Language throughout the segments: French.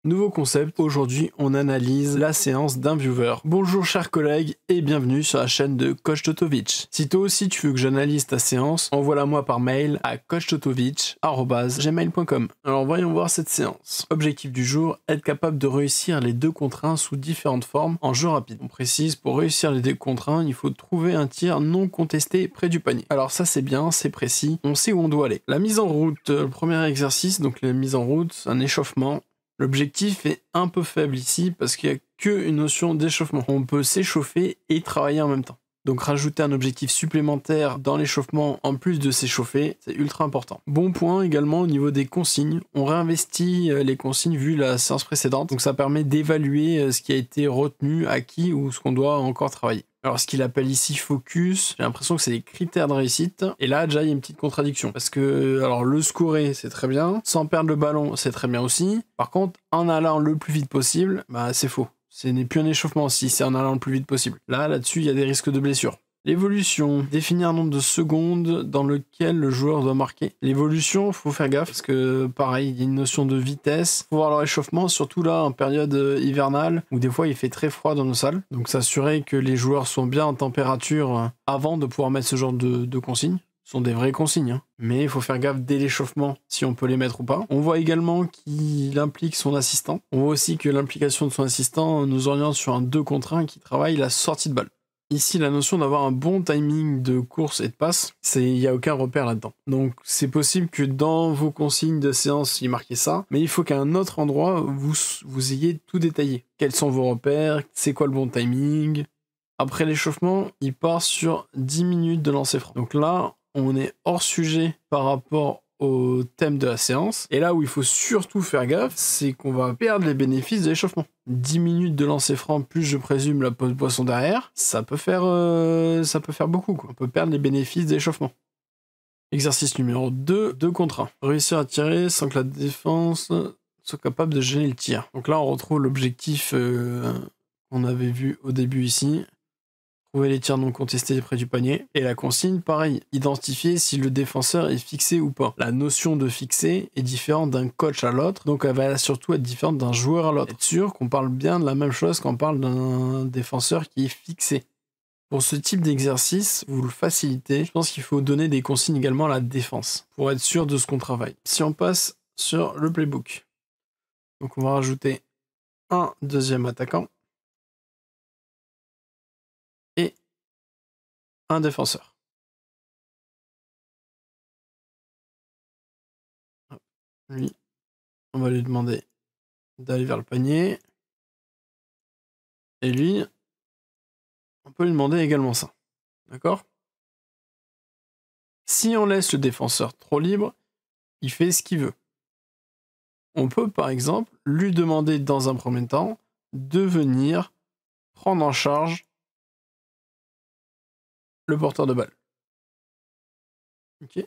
Nouveau concept, aujourd'hui on analyse la séance d'un viewer. Bonjour chers collègues et bienvenue sur la chaîne de Coach Totovic. Si toi aussi tu veux que j'analyse ta séance, envoie-la moi par mail à coachtotovic@gmail.com. Alors voyons voir cette séance. Objectif du jour, être capable de réussir les 2 contre 1 sous différentes formes en jeu rapide. On précise, pour réussir les 2 contre 1, il faut trouver un tir non contesté près du panier. Alors ça c'est bien, c'est précis, on sait où on doit aller. La mise en route, le premier exercice, donc la mise en route, un échauffement. L'objectif est un peu faible ici parce qu'il n'y a qu'une notion d'échauffement. On peut s'échauffer et travailler en même temps. Donc rajouter un objectif supplémentaire dans l'échauffement en plus de s'échauffer, c'est ultra important. Bon point également au niveau des consignes. On réinvestit les consignes vu la séance précédente. Donc ça permet d'évaluer ce qui a été retenu, acquis ou ce qu'on doit encore travailler. Alors ce qu'il appelle ici focus, j'ai l'impression que c'est des critères de réussite. Et là déjà il y a une petite contradiction. Parce que alors le scorer c'est très bien, sans perdre le ballon c'est très bien aussi. Par contre en allant le plus vite possible, bah c'est faux. Ce n'est plus un échauffement si c'est en allant le plus vite possible. Là-dessus il y a des risques de blessure. L'évolution, définir un nombre de secondes dans lequel le joueur doit marquer. L'évolution, faut faire gaffe parce que pareil, il y a une notion de vitesse. Faut voir leur échauffement, surtout là en période hivernale où des fois il fait très froid dans nos salles. Donc s'assurer que les joueurs sont bien en température avant de pouvoir mettre ce genre de consignes. Ce sont des vraies consignes, hein. Mais il faut faire gaffe dès l'échauffement si on peut les mettre ou pas. On voit également qu'il implique son assistant. On voit aussi que l'implication de son assistant nous oriente sur un 2 contre 1 qui travaille la sortie de balle. Ici, la notion d'avoir un bon timing de course et de passe, il n'y a aucun repère là-dedans. Donc, c'est possible que dans vos consignes de séance, il marquez ça, mais il faut qu'à un autre endroit, vous ayez tout détaillé. Quels sont vos repères? C'est quoi le bon timing? Après l'échauffement, il part sur 10 minutes de lancer franc. Donc là, on est hors sujet par rapport au thème de la séance. Et là où il faut surtout faire gaffe, c'est qu'on va perdre les bénéfices de l'échauffement. 10 minutes de lancer franc, plus je présume la pause boisson derrière, ça peut faire beaucoup, quoi. On peut perdre les bénéfices d'échauffement. Exercice numéro 2, 2 contre 1. Réussir à tirer sans que la défense soit capable de gêner le tir. Donc là, on retrouve l'objectif qu'on avait vu au début ici. Trouver les tirs non contestés près du panier. Et la consigne, pareil, identifier si le défenseur est fixé ou pas. La notion de fixé est différente d'un coach à l'autre, donc elle va surtout être différente d'un joueur à l'autre. Être sûr qu'on parle bien de la même chose quand on parle d'un défenseur qui est fixé. Pour ce type d'exercice, vous le facilitez, je pense qu'il faut donner des consignes également à la défense, pour être sûr de ce qu'on travaille. Si on passe sur le playbook, donc on va rajouter un deuxième attaquant, et un défenseur. Lui, on va lui demander d'aller vers le panier. Et lui, on peut lui demander également ça. D'accord? Si on laisse le défenseur trop libre, il fait ce qu'il veut. On peut par exemple lui demander dans un premier temps de venir prendre en charge le porteur de balle. Ok.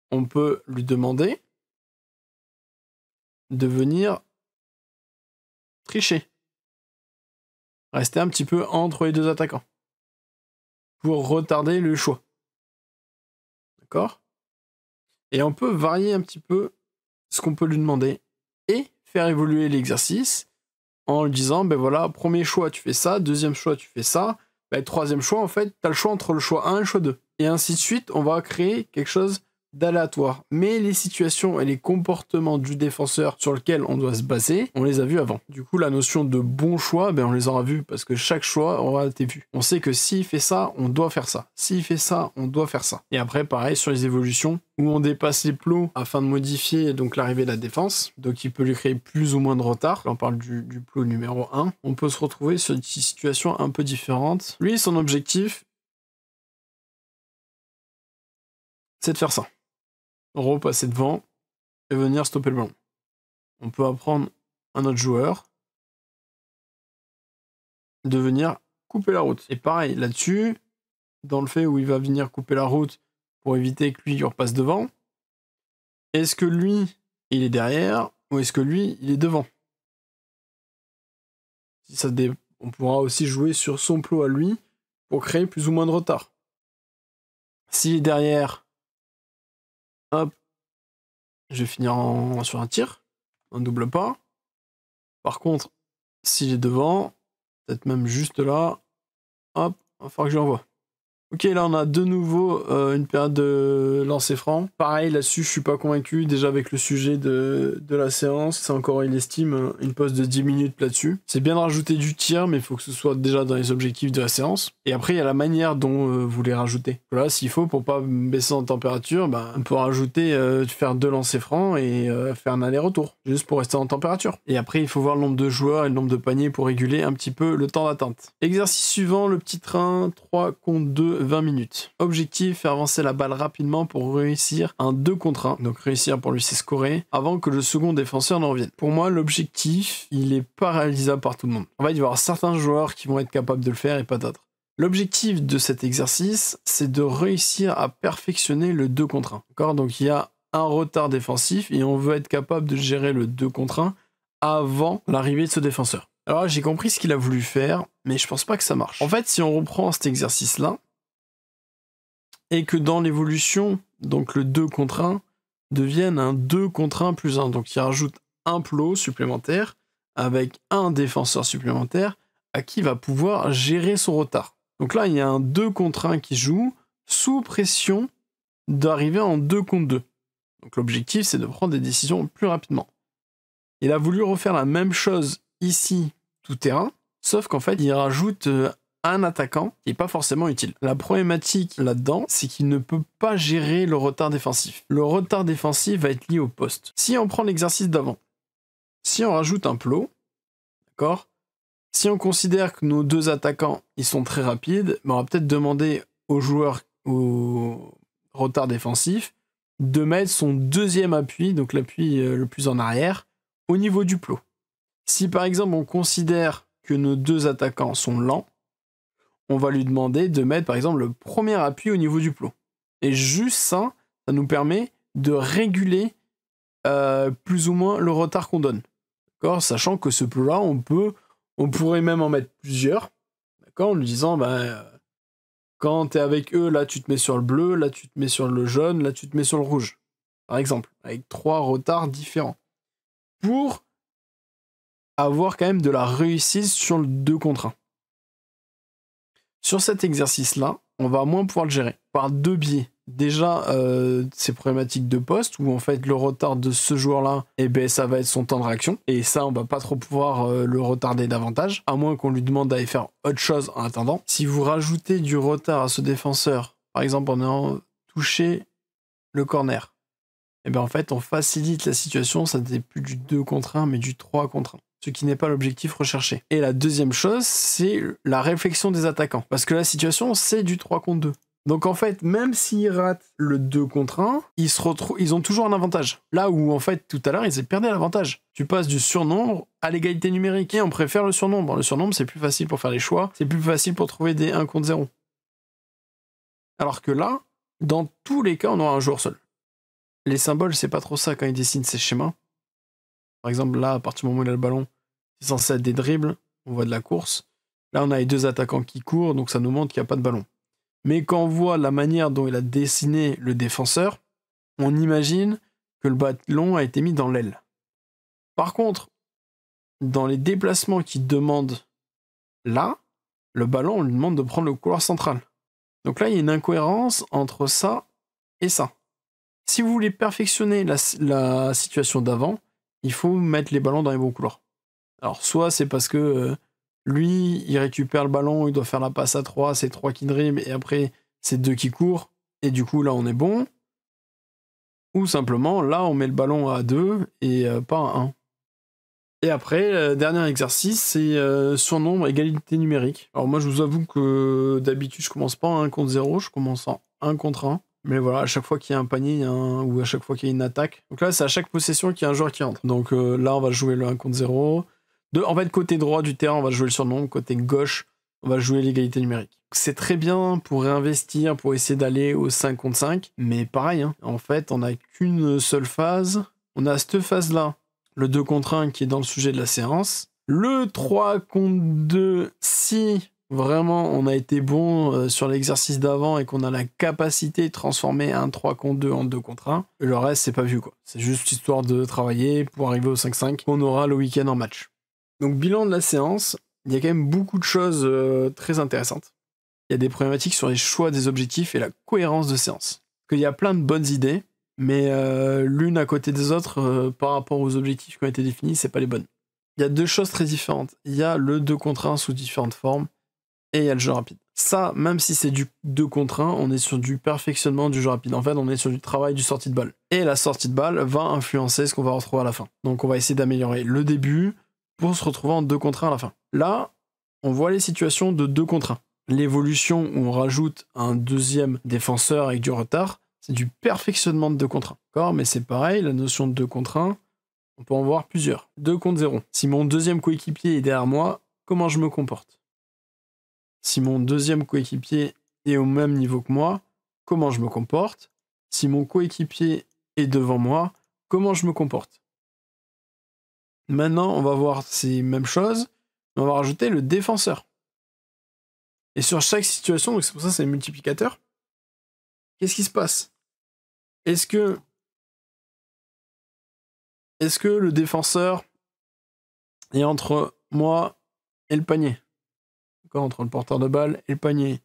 On peut lui demander de venir tricher. Rester un petit peu entre les deux attaquants. Pour retarder le choix. D'accord? Et on peut varier un petit peu ce qu'on peut lui demander et faire évoluer l'exercice en lui disant, ben voilà, premier choix, tu fais ça, deuxième choix, tu fais ça, ben, troisième choix, en fait, tu as le choix entre le choix 1 et le choix 2. Et ainsi de suite, on va créer quelque chose d'aléatoire. Mais les situations et les comportements du défenseur sur lequel on doit se baser, on les a vus avant. Du coup, la notion de bon choix, ben on les aura vus parce que chaque choix aura été vu. On sait que s'il fait ça, on doit faire ça. S'il fait ça, on doit faire ça. Et après, pareil sur les évolutions, où on dépasse les plots afin de modifier donc l'arrivée de la défense. Donc il peut lui créer plus ou moins de retard. Là, on parle du plot numéro 1. On peut se retrouver sur une situation un peu différente. Lui, son objectif, c'est de faire ça. Repasser devant et venir stopper le ballon. On peut apprendre un autre joueur de venir couper la route. Et pareil, là-dessus, dans le fait où il va venir couper la route pour éviter que lui il repasse devant, est-ce que lui, il est derrière ou est-ce que lui, il est devant? On pourra aussi jouer sur son plot à lui pour créer plus ou moins de retard. S'il est derrière, hop, je vais finir sur un tir, un double pas. Par contre, s'il est devant, peut-être même juste là, hop, il va falloir que je l'envoie. Ok, là on a de nouveau une période de lancer franc. Pareil, là-dessus, je suis pas convaincu. Déjà avec le sujet de la séance, c'est encore, il estime, une pause de 10 minutes là-dessus. C'est bien de rajouter du tir, mais il faut que ce soit déjà dans les objectifs de la séance. Et après, il y a la manière dont vous les rajoutez. Là, s'il faut, pour pas baisser en température, on peut rajouter, faire 2 lancers francs et faire un aller-retour, juste pour rester en température. Et après, il faut voir le nombre de joueurs et le nombre de paniers pour réguler un petit peu le temps d'atteinte. Exercice suivant, le petit train, 3 contre 2, 20 minutes. Objectif, faire avancer la balle rapidement pour réussir un 2 contre 1. Donc réussir pour lui, c'est scorer, avant que le second défenseur n'en revienne. Pour moi, l'objectif, il est pas réalisable par tout le monde. En fait, il va y avoir certains joueurs qui vont être capables de le faire et pas d'autres. L'objectif de cet exercice, c'est de réussir à perfectionner le 2 contre 1. D'accord ? Donc il y a un retard défensif et on veut être capable de gérer le 2 contre 1 avant l'arrivée de ce défenseur. Alors là, j'ai compris ce qu'il a voulu faire, mais je pense pas que ça marche. En fait, si on reprend cet exercice-là, et que dans l'évolution, donc le 2 contre 1 devienne un 2 contre 1 plus 1. Donc il rajoute un plot supplémentaire avec un défenseur supplémentaire à qui il va pouvoir gérer son retard. Donc là, il y a un 2 contre 1 qui joue sous pression d'arriver en 2 contre 2. Donc l'objectif, c'est de prendre des décisions plus rapidement. Il a voulu refaire la même chose ici, tout terrain, sauf qu'en fait, il rajoute un attaquant qui n'est pas forcément utile. La problématique là-dedans, c'est qu'il ne peut pas gérer le retard défensif. Le retard défensif va être lié au poste. Si on prend l'exercice d'avant, si on rajoute un plot, d'accord, si on considère que nos 2 attaquants, ils sont très rapides, on va peut-être demander aux joueurs au retard défensif de mettre son 2e appui, donc l'appui le plus en arrière, au niveau du plot. Si par exemple on considère que nos 2 attaquants sont lents, on va lui demander de mettre par exemple le 1er appui au niveau du plot. Et juste ça, ça nous permet de réguler plus ou moins le retard qu'on donne. D'accord ? Sachant que ce plot-là, on pourrait même en mettre plusieurs. D'accord ? En lui disant, quand tu es avec eux, là tu te mets sur le bleu, là tu te mets sur le jaune, là tu te mets sur le rouge. Par exemple, avec 3 retards différents. Pour avoir quand même de la réussite sur le 2 contre 1. Sur cet exercice-là, on va moins pouvoir le gérer par 2 biais. Déjà, ces problématiques de poste, où en fait le retard de ce joueur-là, ça va être son temps de réaction. Et ça, on va pas trop pouvoir le retarder davantage, à moins qu'on lui demande d'aller faire autre chose en attendant. Si vous rajoutez du retard à ce défenseur, par exemple en ayant touché le corner, en fait, on facilite la situation, ça n'est plus du 2 contre 1, mais du 3 contre 1. Ce qui n'est pas l'objectif recherché. Et la deuxième chose, c'est la réflexion des attaquants. Parce que la situation, c'est du 3 contre 2. Donc en fait, même s'ils ratent le 2 contre 1, ils ont toujours un avantage. Là où en fait, tout à l'heure, ils perdaient l'avantage. Tu passes du surnombre à l'égalité numérique. Et on préfère le surnombre. Le surnombre, c'est plus facile pour faire les choix. C'est plus facile pour trouver des 1 contre 0. Alors que là, dans tous les cas, on aura un joueur seul. Les symboles, c'est pas trop ça quand ils dessinent ces schémas. Par exemple, là, à partir du moment où il a le ballon, c'est censé être des dribbles, on voit de la course. Là, on a les 2 attaquants qui courent, donc ça nous montre qu'il n'y a pas de ballon. Mais quand on voit la manière dont il a dessiné le défenseur, on imagine que le ballon a été mis dans l'aile. Par contre, dans les déplacements qu'il demande là, le ballon, on lui demande de prendre le couloir central. Donc là, il y a une incohérence entre ça et ça. Si vous voulez perfectionner la situation d'avant, il faut mettre les ballons dans les bons couloirs. Alors, soit c'est parce que lui, il récupère le ballon, il doit faire la passe à 3, c'est 3 qui dribblent, et après, c'est 2 qui courent, et du coup, là, on est bon. Ou simplement, là, on met le ballon à 2 et pas à 1. Et après, dernier exercice, c'est surnombre, égalité numérique. Alors moi, je vous avoue que d'habitude, je commence pas en 1 contre 0, je commence en 1 contre 1. Mais voilà, à chaque fois qu'il y a un panier, ou à chaque fois qu'il y a une attaque. Donc là, c'est à chaque possession qu'il y a un joueur qui entre. Donc là, on va jouer le 1 contre 0. En fait, côté droit du terrain, on va jouer le surnombre. Côté gauche, on va jouer l'égalité numérique. C'est très bien pour réinvestir, pour essayer d'aller au 5 contre 5. Mais pareil, en fait, on n'a qu'une seule phase. On a cette phase-là, le 2 contre 1 qui est dans le sujet de la séance. Le 3 contre 2, si vraiment on a été bon sur l'exercice d'avant et qu'on a la capacité de transformer un 3 contre 2 en 2 contre 1, le reste c'est pas vu quoi. C'est juste histoire de travailler pour arriver au 5-5 qu'on aura le week-end en match. Donc bilan de la séance, il y a quand même beaucoup de choses très intéressantes. Il y a des problématiques sur les choix des objectifs et la cohérence de séance. Parce qu'il y a plein de bonnes idées, mais l'une à côté des autres, par rapport aux objectifs qui ont été définis, c'est pas les bonnes. Il y a deux choses très différentes. Il y a le 2 contre 1 sous différentes formes, et il y a le jeu rapide. Ça, même si c'est du 2 contre 1, on est sur du perfectionnement du jeu rapide. En fait, on est sur du travail du sortie de balle. Et la sortie de balle va influencer ce qu'on va retrouver à la fin. Donc on va essayer d'améliorer le début pour se retrouver en 2 contre 1 à la fin. Là, on voit les situations de 2 contre 1. L'évolution où on rajoute un deuxième défenseur avec du retard, c'est du perfectionnement de 2 contre 1. D'accord ? Mais c'est pareil, la notion de 2 contre 1, on peut en voir plusieurs. 2 contre 0. Si mon deuxième coéquipier est derrière moi, comment je me comporte ? Si mon deuxième coéquipier est au même niveau que moi, comment je me comporte ? Si mon coéquipier est devant moi, comment je me comporte ? Maintenant, on va voir ces mêmes choses, mais on va rajouter le défenseur. Et sur chaque situation, donc c'est pour ça que c'est le multiplicateur, qu'est-ce qui se passe ? Est-ce que le défenseur est entre moi et le panier ? Entre le porteur de balle et le panier.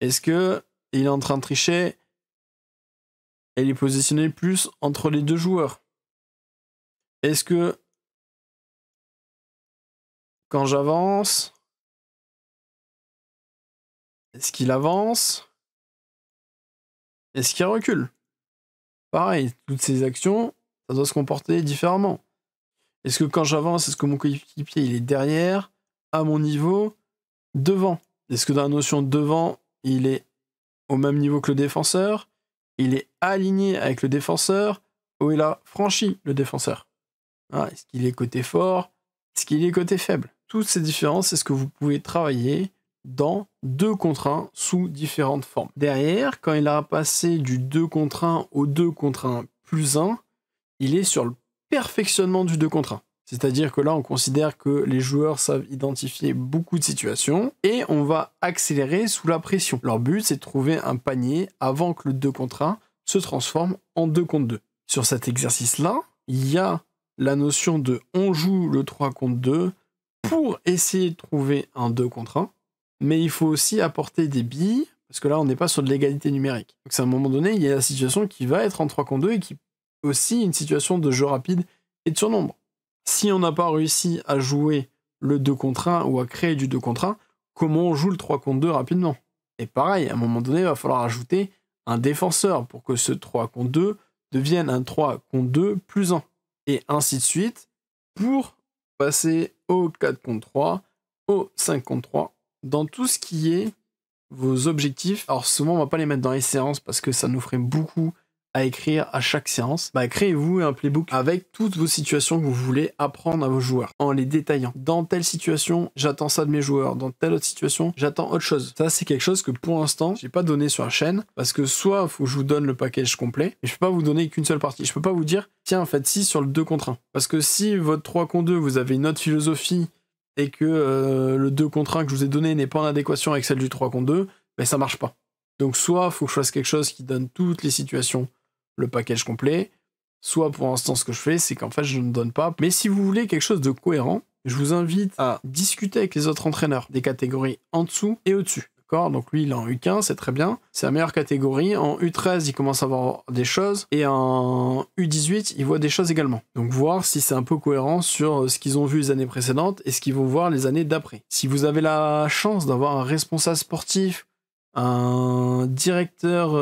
Est-ce que il est en train de tricher et il est positionné plus entre les deux joueurs? Est-ce que quand j'avance, est-ce qu'il avance? Est-ce qu'il recule? Pareil, toutes ces actions, ça doit se comporter différemment. Est-ce que quand j'avance, est-ce que mon coéquipier il est derrière, à mon niveau, devant? Est-ce que dans la notion de devant, il est au même niveau que le défenseur? Il est aligné avec le défenseur ou il a franchi le défenseur? Est-ce qu'il est côté fort? Est-ce qu'il est côté faible? Toutes ces différences, c'est ce que vous pouvez travailler dans 2 contre 1 sous différentes formes. Derrière, quand il a passé du 2 contre 1 au 2 contre 1 plus 1, il est sur le perfectionnement du 2 contre 1. C'est-à-dire que là, on considère que les joueurs savent identifier beaucoup de situations et on va accélérer sous la pression. Leur but, c'est de trouver un panier avant que le 2 contre 1 se transforme en 2 contre 2. Sur cet exercice-là, il y a la notion de on joue le 3 contre 2 pour essayer de trouver un 2 contre 1, mais il faut aussi apporter des billes, parce que là, on n'est pas sur de l'égalité numérique. Donc, à un moment donné, il y a la situation qui va être en 3 contre 2 et qui est aussi une situation de jeu rapide et de surnombre. Si on n'a pas réussi à jouer le 2 contre 1 ou à créer du 2 contre 1, comment on joue le 3 contre 2 rapidement? Et pareil, à un moment donné, il va falloir ajouter un défenseur pour que ce 3 contre 2 devienne un 3 contre 2 plus 1. Et ainsi de suite, pour passer au 4 contre 3, au 5 contre 3, dans tout ce qui est vos objectifs. Alors souvent, on va pas les mettre dans les séances parce que ça nous ferait beaucoup à écrire à chaque séance. Créez-vous un playbook avec toutes vos situations que vous voulez apprendre à vos joueurs, en les détaillant. Dans telle situation, j'attends ça de mes joueurs. Dans telle autre situation, j'attends autre chose. Ça, c'est quelque chose que pour l'instant, j'ai pas donné sur la chaîne, parce que soit faut que je vous donne le package complet, mais je peux pas vous donner qu'une seule partie. Je peux pas vous dire, tiens, faites 6 sur le 2 contre 1. Parce que si votre 3 contre 2, vous avez une autre philosophie, et que le 2 contre 1 que je vous ai donné n'est pas en adéquation avec celle du 3 contre 2, ça marche pas. Donc soit faut que je fasse quelque chose qui donne toutes les situations, le package complet, soit pour l'instant ce que je fais, c'est qu'en fait je ne donne pas. Mais si vous voulez quelque chose de cohérent, je vous invite à discuter avec les autres entraîneurs des catégories en dessous et au-dessus. D'accord ? Donc lui il est en U15, c'est très bien, c'est la meilleure catégorie. En U13 il commence à avoir des choses, et en U18 il voit des choses également. Donc voir si c'est un peu cohérent sur ce qu'ils ont vu les années précédentes et ce qu'ils vont voir les années d'après. Si vous avez la chance d'avoir un responsable sportif, un directeur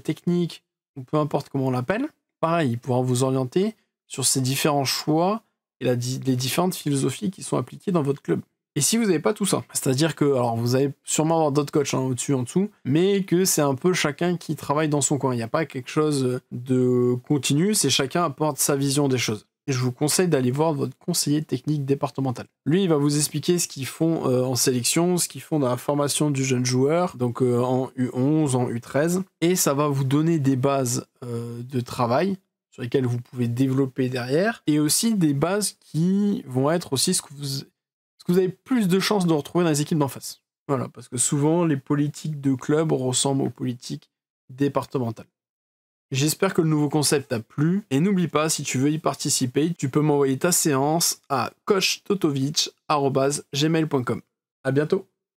technique, ou peu importe comment on l'appelle, pareil, il pourra vous orienter sur ces différents choix et les différentes philosophies qui sont appliquées dans votre club. Et si vous n'avez pas tout ça, c'est-à-dire que, alors vous allez sûrement avoir d'autres coachs au-dessus, en dessous, mais que c'est un peu chacun qui travaille dans son coin. Il n'y a pas quelque chose de continu, c'est chacun apporte sa vision des choses. Et je vous conseille d'aller voir votre conseiller technique départemental. Lui, il va vous expliquer ce qu'ils font en sélection, ce qu'ils font dans la formation du jeune joueur, donc en U11, en U13, et ça va vous donner des bases de travail sur lesquelles vous pouvez développer derrière, et aussi des bases qui vont être aussi ce que vous avez plus de chances de retrouver dans les équipes d'en face. Voilà, parce que souvent, les politiques de club ressemblent aux politiques départementales. J'espère que le nouveau concept t'a plu, et n'oublie pas, si tu veux y participer, tu peux m'envoyer ta séance à coachtotovic@gmail.com. À bientôt.